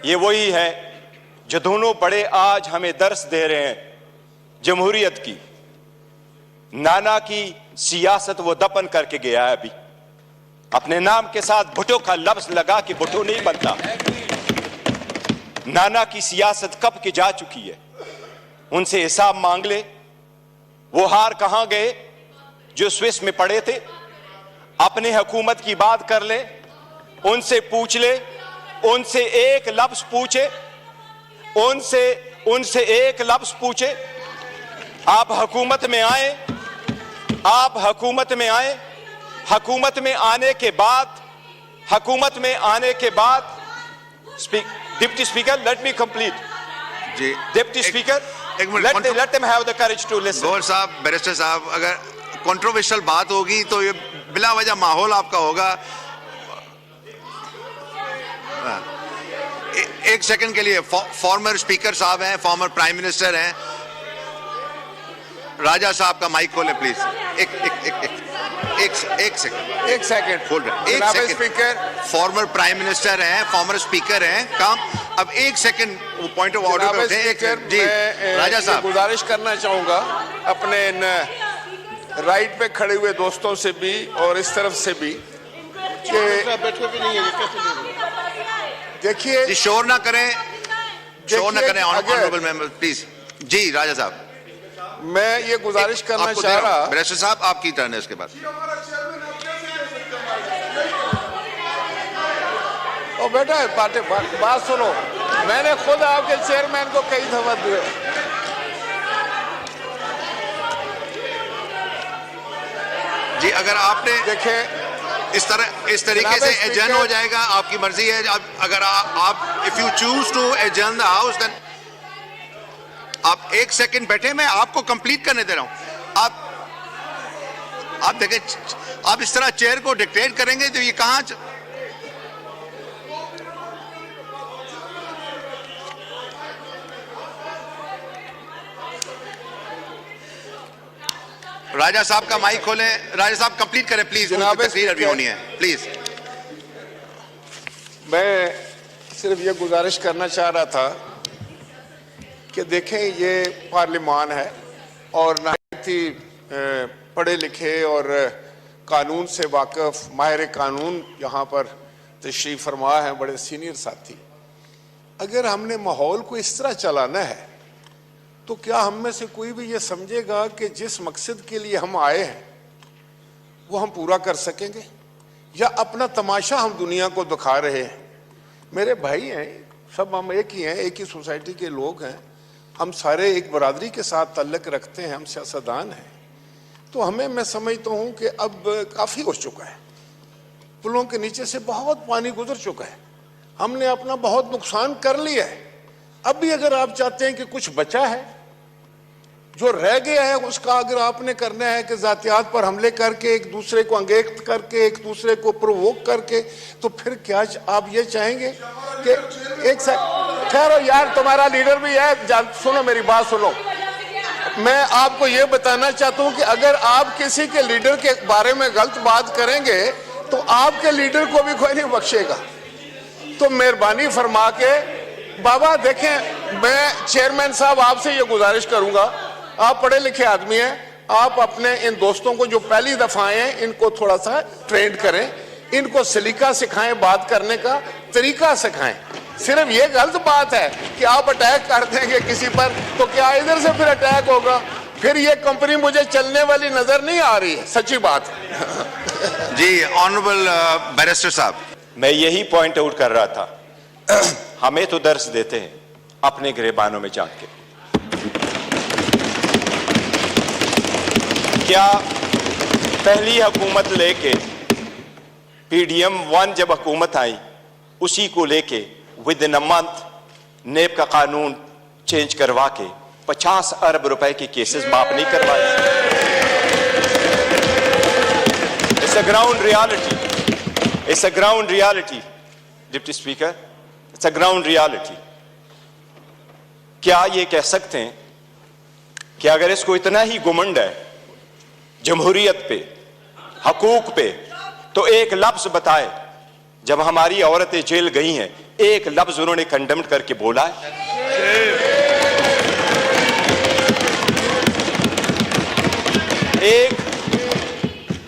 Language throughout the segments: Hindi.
ये वही है जो दोनों बड़े आज हमें दर्स दे रहे हैं जमहूरियत की। नाना की सियासत वो दफन करके गया है। अभी अपने नाम के साथ भुट्टो का लफ्ज लगा कि भुट्टो नहीं बनता। नाना की सियासत कब की जा चुकी है, उनसे हिसाब मांग ले। वो हार कहां गए जो स्विस में पड़े थे? अपने हुकूमत की बात कर ले, उनसे पूछ ले, उनसे एक लफ्ज पूछे, उनसे एक लफ्ज पूछे। आप हुकूमत में आए, आप हुकूमत में आए, हुकूमत में आने के बाद deputy speaker, let me complete जी। Deputy speaker, let them have the courage to listen. Gauhar sahab, barrister साहब, अगर कंट्रोवर्शियल बात होगी तो ये बिला वजह माहौल आपका होगा। एक सेकंड के लिए फॉर्मर स्पीकर साहब हैं, फॉर्मर प्राइम मिनिस्टर हैं, राजा साहब का माइक खोलें प्लीज। एक सेकंड होल्ड, एक second. Speaker former prime minister हैं, फॉर्मर स्पीकर हैं, काम। अब एक सेकंड वो पॉइंट ऑफ ऑर्डर पे उठे। जी राजा साहब, गुजारिश करना चाहूंगा अपने इन राइट पे खड़े हुए दोस्तों से भी और इस तरफ से भी कि देखिए, शोर ना करें, ऑनरेबल मेंबर प्लीज। जी राजा साहब, मैं ये गुजारिश करना चाह रहा। बैरिस्टर साहब आपकी टर्न है इसके बाद। ओ बेटा बात सुनो, मैंने खुद आपके चेयरमैन को कई दफा दिए। जी अगर आपने देखे इस तरीके से एडजर्न हो जाएगा, आपकी मर्जी है। अगर आप if you choose to adjourn the house then आप एक सेकंड बैठे, मैं आपको कंप्लीट करने दे रहा हूं। आप देखें, आप इस तरह चेयर को डिक्टेट करेंगे तो ये कहां राजा साहब का माइक खोलें। राजा साहब कंप्लीट करें प्लीज, तकरीर अभी होनी है प्लीज। मैं सिर्फ ये गुजारिश करना चाह रहा था कि देखें, ये पार्लियामान है और नहायत ही पढ़े लिखे और कानून से वाकिफ माहिर कानून यहाँ पर तशरीफ फरमा है, बड़े सीनियर साथी। अगर हमने माहौल को इस तरह चलाना है तो क्या हम में से कोई भी ये समझेगा कि जिस मकसद के लिए हम आए हैं वो हम पूरा कर सकेंगे, या अपना तमाशा हम दुनिया को दिखा रहे हैं? मेरे भाई हैं सब, हम एक ही हैं, एक ही सोसाइटी के लोग हैं, हम सारे एक बरादरी के साथ ताल्लुक़ रखते हैं, हम सियासतदान हैं। तो हमें, मैं समझता हूँ कि अब काफ़ी हो चुका है, पुलों के नीचे से बहुत पानी गुजर चुका है, हमने अपना बहुत नुकसान कर लिया है। अब भी अगर आप चाहते हैं कि कुछ बचा है, जो रह गया है, उसका अगर आपने करना है कि जातियात पर हमले करके, एक दूसरे को अंगेख्त करके, एक दूसरे को प्रोवोक करके, तो फिर क्या आप ये चाहेंगे कि एक ठहरो यार, तुम्हारा लीडर भी है, सुनो मेरी बात सुनो। मैं आपको ये बताना चाहता हूं कि अगर आप किसी के लीडर के बारे में गलत बात करेंगे तो आपके लीडर को भी कोई नहीं बख्शेगा। तो मेहरबानी फरमा के बाबा देखें, मैं चेयरमैन साहब आपसे ये गुजारिश करूंगा, आप पढ़े लिखे आदमी हैं, आप अपने इन दोस्तों को जो पहली दफा आए हैं इनको थोड़ा सा ट्रेंड करें, इनको सलीका सिखाएं, बात करने का तरीका सिखाएं। सिर्फ ये गलत बात है कि आप अटैक कर देंगे किसी पर, तो क्या इधर से फिर अटैक होगा? फिर ये कंपनी मुझे चलने वाली नजर नहीं आ रही है, सच्ची बात है। जी ऑनरेबल बैरिस्टर साहब, मैं यही पॉइंट आउट कर रहा था। हमें तो दर्स देते हैं अपने गिरेबानों में जाके। क्या पहली हुकूमत लेके PDM 1 जब हुकूमत आई, उसी को लेके विद इन अ मंथ नेब का कानून चेंज करवा के 50 अरब रुपए के केसेस माफ नहीं करवाए? It's a ground reality, it's a ground reality deputy speaker, it's a ground reality. क्या ये कह सकते हैं कि अगर इसको इतना ही घुमंड है जमहूरियत पे, हकूक पे, तो एक लफ्ज बताए जब हमारी औरतें जेल गई हैं, एक लफ्ज उन्होंने कंडेम करके बोला है? एक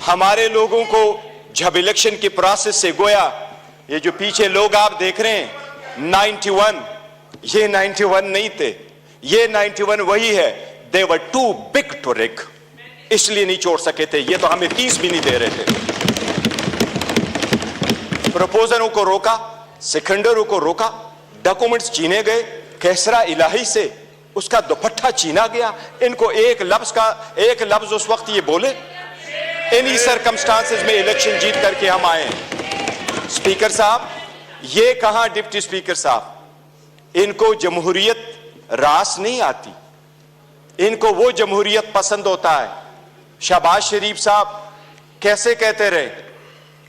हमारे लोगों को जब इलेक्शन के प्रोसेस से गोया, ये जो पीछे लोग आप देख रहे हैं 91, ये 91 नहीं थे, ये 91 वही है। दे वर टू बिग टू रिग, इसलिए नहीं छोड़ सके थे। ये तो हमें 30 भी नहीं दे रहे थे। प्रपोजलों को रोका, सिकंदरों को रोका, डॉक्यूमेंट्स छीने गए, कैसरा इलाही से उसका दुपट्टा छीना गया। इनको एक लफ्ज उस वक्त ये बोले, इन्हीं सरकमस्टांसेस में इलेक्शन जीत करके हम आए हैं। स्पीकर साहब, ये कहां डिप्टी स्पीकर साहब, इनको जमहूरियत रास नहीं आती, इनको वो जमहूरियत पसंद होता है। शहबाज शरीफ साहब कैसे कहते रहे,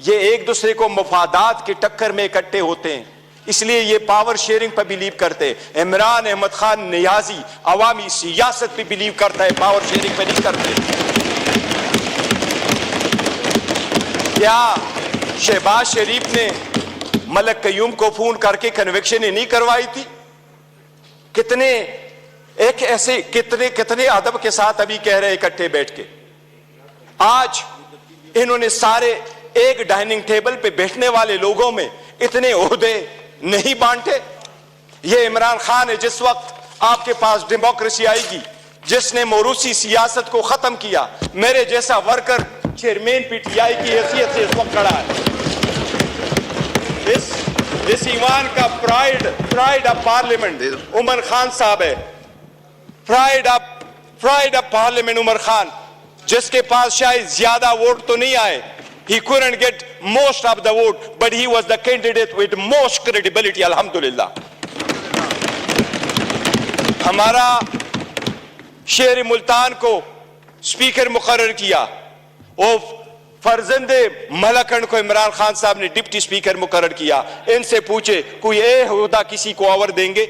ये एक दूसरे को मफादात के टक्कर में इकट्ठे होते हैं, इसलिए ये पावर शेयरिंग पर बिलीव करते। इमरान अहमद खान नियाजी अवामी सियासत पे बिलीव करता है, पावर शेयरिंग पे नहीं करते। क्या शहबाज शरीफ ने मलक कयूम को फोन करके कन्विक्शन ही नहीं करवाई थी? कितने अदब के साथ अभी कह रहे इकट्ठे बैठ के। आज इन्होंने सारे एक डाइनिंग टेबल पे बैठने वाले लोगों में इतने ओहदे नहीं बांटे। ये इमरान खान है, जिस वक्त आपके पास डेमोक्रेसी आएगी, जिसने मोरूसी सियासत को खत्म किया, मेरे जैसा वर्कर चेयरमैन पीटीआई की हैसियत से इस वक्त खड़ा है। इस ईवान का pride of parliament Umar Khan sahab है। Pride of parliament Umar Khan, जिसके पास शायद ज्यादा वोट तो नहीं आए, he couldn't get most of the vote, but he was the candidate with most credibility, alhamdulillah। हमारा शेर मुल्तान को स्पीकर मुकर्रर किया, और फर्जंदे मलकन को इमरान खान साहब ने डिप्टी स्पीकर मुकर्रर किया। इनसे पूछे कोई ओहदा किसी को और देंगे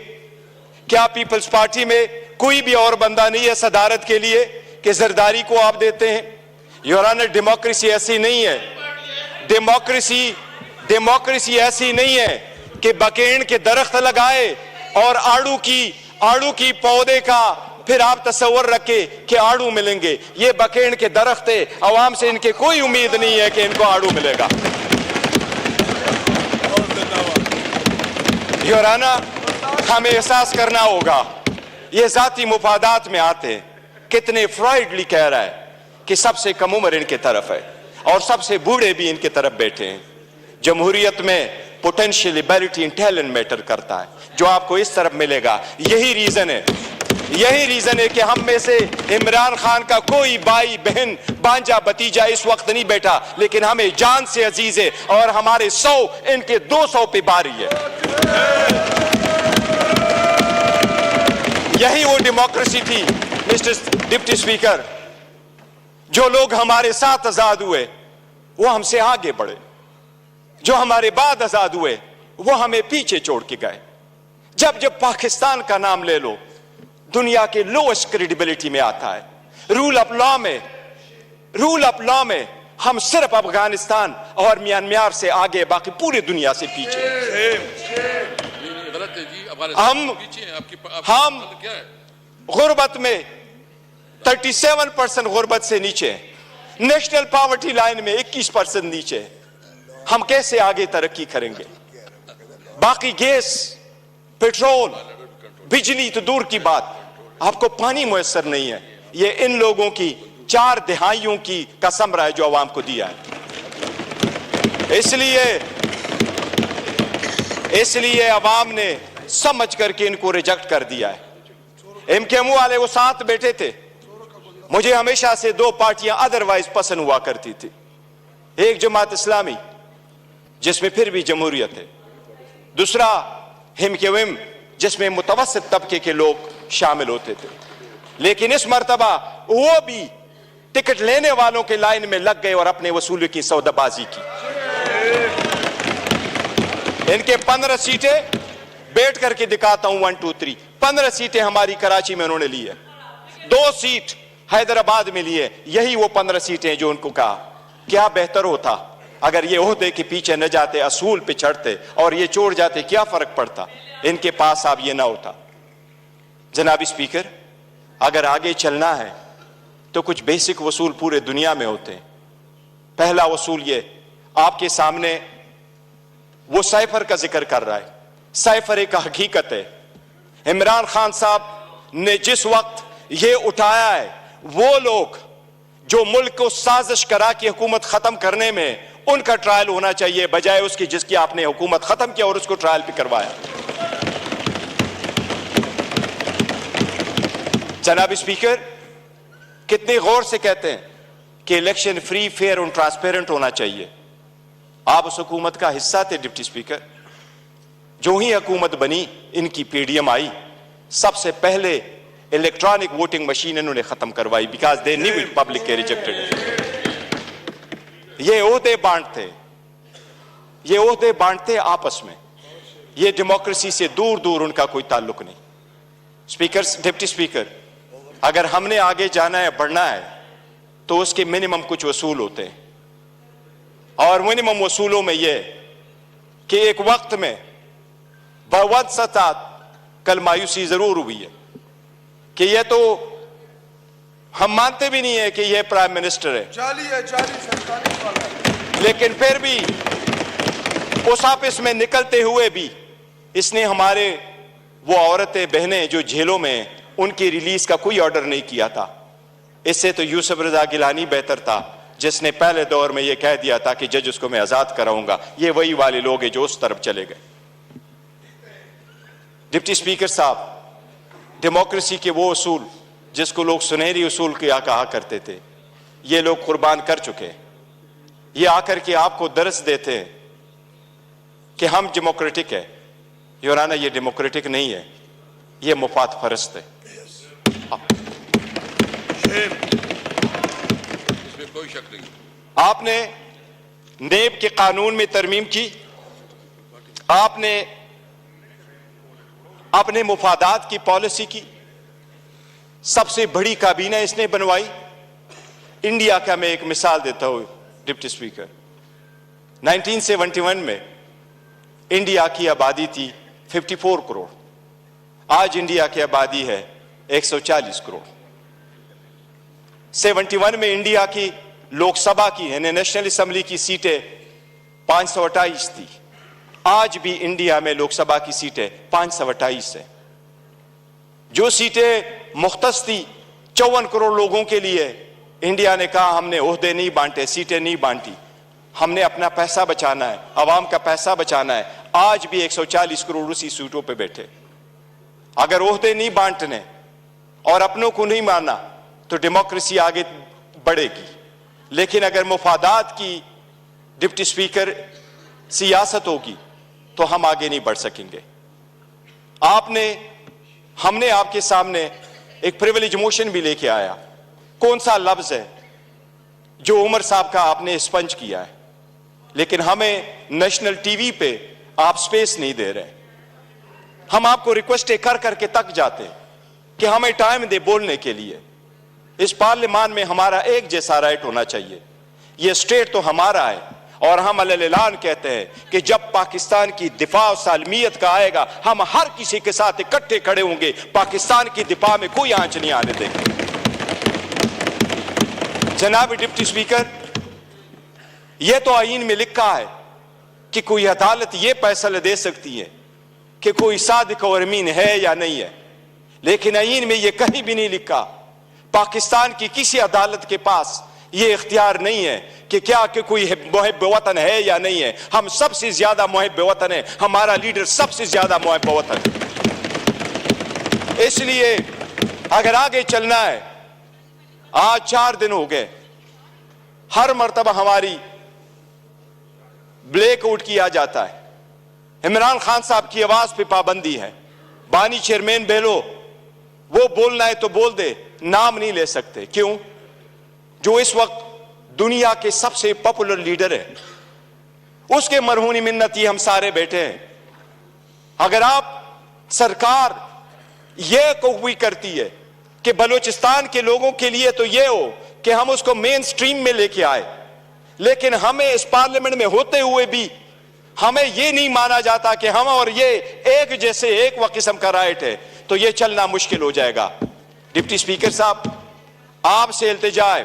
क्या? पीपल्स पार्टी में कोई भी और बंदा नहीं है सदारत के लिए कि जरदारी को आप देते हैं? योर ऑनर, डेमोक्रेसी ऐसी नहीं है। डेमोक्रेसी ऐसी नहीं है कि बकेन के दरख्त लगाए और आड़ू की पौधे का फिर आप तस्वर रखे कि आड़ू मिलेंगे। ये बकेन के दरख्त है, अवाम से इनके कोई उम्मीद नहीं है कि इनको आड़ू मिलेगा। योर ऑनर, हमें एहसास करना होगा, ये जाती मुफादात में आते हैं। कितने फ्राइडली कह रहा है कि सबसे कम उम्र इनके तरफ है और सबसे बूढ़े भी इनके तरफ बैठे हैं। जमहूरियत में potential ability and talent matter करता है, जो आपको इस तरफ मिलेगा। यही रीजन है कि हम में से इमरान खान का कोई भाई बहन भांजा भतीजा इस वक्त नहीं बैठा, लेकिन हमें जान से अजीज है और हमारे 100 इनके 200 पे बारी है। यही वो डेमोक्रेसी थी मिस्टर डिप्टी स्पीकर। जो लोग हमारे साथ आजाद हुए वो हमसे आगे बढ़े, जो हमारे बाद आजाद हुए वो हमें पीछे छोड़ के गए। जब पाकिस्तान का नाम ले लो, दुनिया के लोएस्ट क्रेडिबिलिटी में आता है। रूल ऑफ लॉ में हम सिर्फ अफगानिस्तान और म्यांमार से आगे, बाकी पूरी दुनिया से पीछे। हम गुर्बत में 37% गुर्बत से नीचे, नेशनल पॉवर्टी लाइन में 21% नीचे। हम कैसे आगे तरक्की करेंगे? बाकी गैस, पेट्रोल, बिजली तो दूर की बात, आपको पानी मुयस्सर नहीं है। ये इन लोगों की 4 दहाइयों की कसम रहा है जो अवाम को दिया है। इसलिए अवाम ने समझ करके इनको रिजेक्ट कर दिया है। एमकेएम वाले वो साथ बैठे थे। मुझे हमेशा से 2 पार्टियां अदरवाइज पसंद हुआ करती थी। एक जमात इस्लामी, जिसमें फिर भी जमहूरियत है, दूसरा एमकेएम, जिसमें मुतवस्सित तबके के लोग शामिल होते थे। लेकिन इस मर्तबा वो भी टिकट लेने वालों के लाइन में लग गए और अपने वसूली की सौदाबाजी की। इनके 15 सीटें बैठ करके दिखाता हूं, 1 2 3 15 सीटें हमारी कराची में उन्होंने ली है, 2 सीट हैदराबाद में ली है। यही वो 15 सीटें जो उनको कहा क्या बेहतर होता अगर ये ओहदे के पीछे न जाते, असूल पे चढ़ते और ये छोड़ जाते, क्या फर्क पड़ता? इनके पास अब ये ना होता। जनाब स्पीकर, अगर आगे चलना है तो कुछ बेसिक वसूल पूरे दुनिया में होते हैं। पहला वसूल ये, आपके सामने वो साइफर का जिक्र कर रहा है। साइफर एक हकीकत है। इमरान खान साहब ने जिस वक्त ये उठाया है, वो लोग जो मुल्क को साजिश करा कि हुकूमत खत्म करने में, उनका ट्रायल होना चाहिए बजाय उसकी जिसकी आपने हुकूमत खत्म किया और उसको ट्रायल भी करवाया। जनाब स्पीकर, कितने गौर से कहते हैं कि इलेक्शन फ्री, फेयर और ट्रांसपेरेंट होना चाहिए। आप उस हुकूमत का हिस्सा थे डिप्टी स्पीकर। जो ही हुकूमत बनी, इनकी पीडीएम आई, सबसे पहले इलेक्ट्रॉनिक वोटिंग मशीन इन्होंने खत्म करवाई, because they knew it public के रिजेक्टेड। ये ओहदे बांटते, ये ओहदे बांटते आपस में, ये डेमोक्रेसी से दूर दूर उनका कोई ताल्लुक नहीं। स्पीकर, डिप्टी स्पीकर, अगर हमने आगे जाना है, बढ़ना है, तो उसके मिनिमम कुछ वसूल होते हैं। और मिनिमम वसूलों में यह कि एक वक्त में बवद सतात कल मायूसी जरूर हुई है कि यह तो हम मानते भी नहीं है कि यह प्राइम मिनिस्टर है, लेकिन फिर भी उस ऑफिस में निकलते हुए भी इसने हमारे वो औरतें बहनें जो जेलों में, उनकी रिलीज का कोई ऑर्डर नहीं किया था। इससे तो यूसुफ रजा गिलानी बेहतर था, जिसने पहले दौर में यह कह दिया था कि जज उसको मैं आजाद कराऊंगा। ये वही वाले लोग हैं जो उस तरफ चले गए। डिप्टी स्पीकर साहब, डेमोक्रेसी के वो उसूल जिसको लोग सुनहरी उसूल क्या कहा करते थे, ये लोग कुर्बान कर चुके हैं। ये आकर के आपको दर्स देते हैं कि हम डेमोक्रेटिक है। योराना, ये डेमोक्रेटिक नहीं है, ये मुफाद परस्त है। इसमें कोई शक नहीं। आपने नेब के कानून में तरमीम की, आपने अपने मुफादात की पॉलिसी की, सबसे बड़ी काबीना इसने बनवाई। इंडिया का मैं एक मिसाल देता हूं डिप्टी स्पीकर। 1971 में इंडिया की आबादी थी 54 करोड़, आज इंडिया की आबादी है 140 करोड़। 71 में इंडिया की लोकसभा की यानी नेशनल असेंबली की सीटें 528 थी, आज भी इंडिया में लोकसभा की सीटें 528 है। जो सीटें मुख्तस थी 54 करोड़ लोगों के लिए, इंडिया ने कहा हमने ओहदे नहीं बांटे, सीटें नहीं बांटी, हमने अपना पैसा बचाना है, अवाम का पैसा बचाना है। आज भी 140 करोड़ उसी सीटों पे बैठे। अगर ओहदे नहीं बांटने और अपनों को नहीं माना तो डेमोक्रेसी आगे बढ़ेगी, लेकिन अगर मुफादात की डिप्टी स्पीकर सियासत होगी तो हम आगे नहीं बढ़ सकेंगे। हमने आपके सामने एक प्रिविलेज मोशन भी लेके आया। कौन सा लफ्ज है जो उमर साहब का आपने स्पंज किया है, लेकिन हमें नेशनल टीवी पे आप स्पेस नहीं दे रहे। हम आपको रिक्वेस्ट कर करके तक जाते कि हमें टाइम दे बोलने के लिए। इस पार्लियामान में हमारा एक जैसा राइट होना चाहिए। यह स्टेट तो हमारा है और हम अलग-ऐलान कहते हैं कि जब पाकिस्तान की दिफा और सालमियत का आएगा, हम हर किसी के साथ इकट्ठे खड़े होंगे। पाकिस्तान की दिफा में कोई आंच नहीं आने देंगे। जनाब डिप्टी स्पीकर, यह तो आईन में लिखा है कि कोई अदालत यह फैसला दे सकती है कि कोई सादिक और अमीन है या नहीं है, लेकिन आईन में यह कहीं भी नहीं लिखा। पाकिस्तान की किसी अदालत के पास यह इख्तियार नहीं है कि क्या कि कोई मुहिब वतन है या नहीं है। हम सबसे ज्यादा मुहिब वतन है, हमारा लीडर सबसे ज्यादा मुहिब वतन है। इसलिए अगर आगे चलना है, आज 4 दिन हो गए, हर मर्तबा हमारी ब्लैकआउट किया जाता है। इमरान खान साहब की आवाज पे पाबंदी है। बानी चेयरमैन बेलो, वो बोलना है तो बोल दे, नाम नहीं ले सकते। क्यों? जो इस वक्त दुनिया के सबसे पॉपुलर लीडर है, उसके मरहूनी मिन्नती हम सारे बैठे हैं। अगर आप सरकार यह कोई करती है कि बलूचिस्तान के लोगों के लिए तो यह हो कि हम उसको मेन स्ट्रीम में लेके आए, लेकिन हमें इस पार्लियामेंट में होते हुए भी हमें यह नहीं माना जाता कि हम और ये एक जैसे एक व किस्म का राइट है, तो यह चलना मुश्किल हो जाएगा। डिप्टी स्पीकर साहब, आपसे इल्तिजा है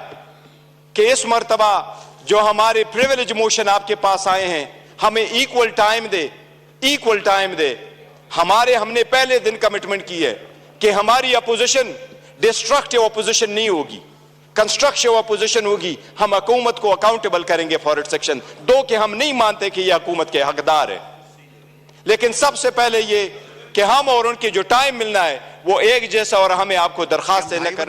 कि इस मर्तबा जो हमारे प्रिविलेज मोशन आपके पास आए हैं, हमें इक्वल टाइम दे। हमने पहले दिन कमिटमेंट की है कि हमारी अपोजिशन डिस्ट्रक्टिव अपोजिशन नहीं होगी, कंस्ट्रक्टिव अपोजिशन होगी। हम हुकूमत को अकाउंटेबल करेंगे फॉर इट सेक्शन 2 के हम नहीं मानते कि यह हुकूमत के हकदार है, लेकिन सबसे पहले ये कि हम और उनके जो टाइम मिलना है वो एक जैसा, और हमें आपको दरखास्त न करनी